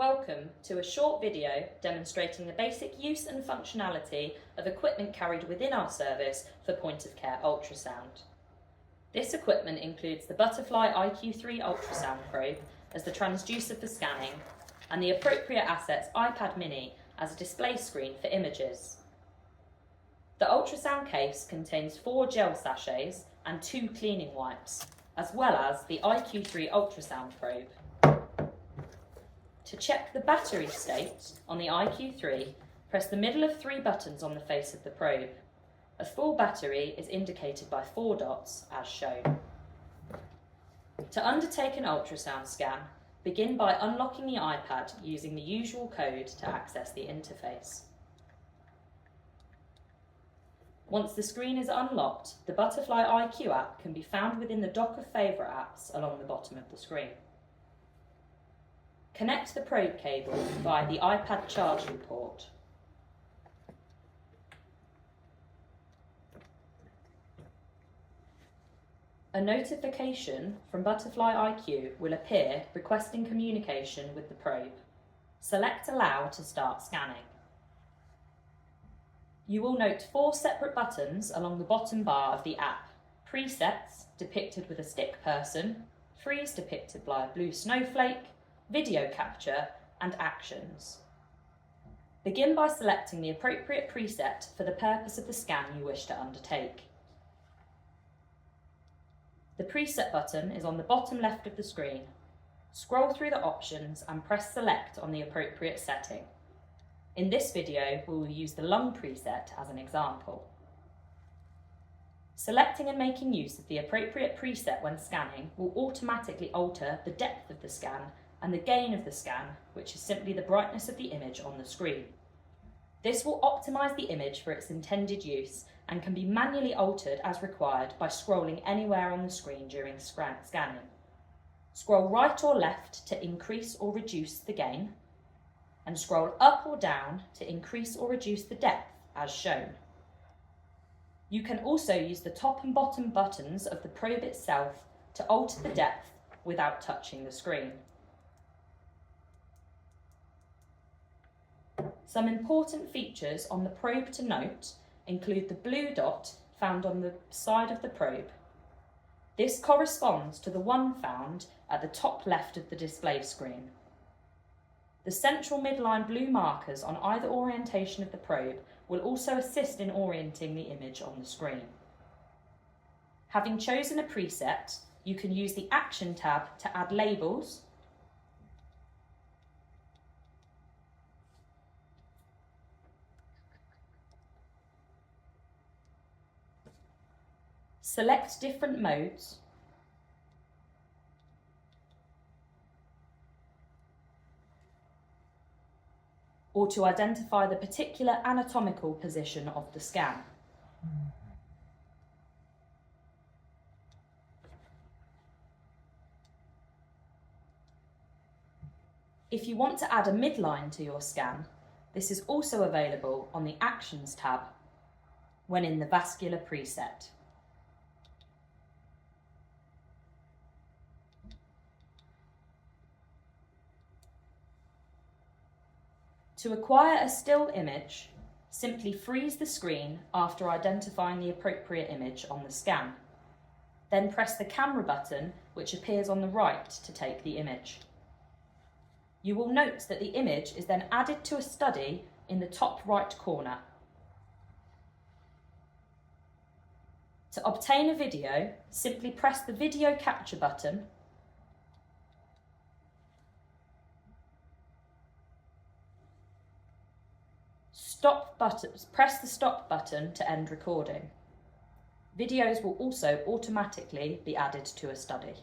Welcome to a short video demonstrating the basic use and functionality of equipment carried within our service for point-of-care ultrasound. This equipment includes the Butterfly IQ3 ultrasound probe as the transducer for scanning and the appropriate assets iPad mini as a display screen for images. The ultrasound case contains 4 gel sachets and 2 cleaning wipes, as well as the IQ3 ultrasound probe. To check the battery state on the IQ3, press the middle of 3 buttons on the face of the probe. A full battery is indicated by 4 dots, as shown. To undertake an ultrasound scan, begin by unlocking the iPad using the usual code to access the interface. Once the screen is unlocked, the Butterfly IQ app can be found within the dock of favourite apps along the bottom of the screen. Connect the probe cable via the iPad charging port. A notification from Butterfly IQ will appear requesting communication with the probe. Select Allow to start scanning. You will note 4 separate buttons along the bottom bar of the app. Presets, depicted with a stick person, Freeze, depicted by a blue snowflake, Video capture, and Actions. Begin by selecting the appropriate preset for the purpose of the scan you wish to undertake. The preset button is on the bottom left of the screen. Scroll through the options and press Select on the appropriate setting. In this video, we will use the lung preset as an example. Selecting and making use of the appropriate preset when scanning will automatically alter the depth of the scan and the gain of the scan, which is simply the brightness of the image on the screen. This will optimise the image for its intended use and can be manually altered as required by scrolling anywhere on the screen during scanning. Scroll right or left to increase or reduce the gain, and scroll up or down to increase or reduce the depth as shown. You can also use the top and bottom buttons of the probe itself to alter the depth without touching the screen. Some important features on the probe to note include the blue dot found on the side of the probe. This corresponds to the one found at the top left of the display screen. The central midline blue markers on either orientation of the probe will also assist in orienting the image on the screen. Having chosen a preset, you can use the Action tab to add labels, select different modes, or to identify the particular anatomical position of the scan. If you want to add a midline to your scan, this is also available on the Actions tab when in the vascular preset. To acquire a still image, simply freeze the screen after identifying the appropriate image on the scan. Then press the camera button, which appears on the right, to take the image. You will note that the image is then added to a study in the top right corner. To obtain a video, simply press the video capture button, press the stop button to end recording. Videos will also automatically be added to a study.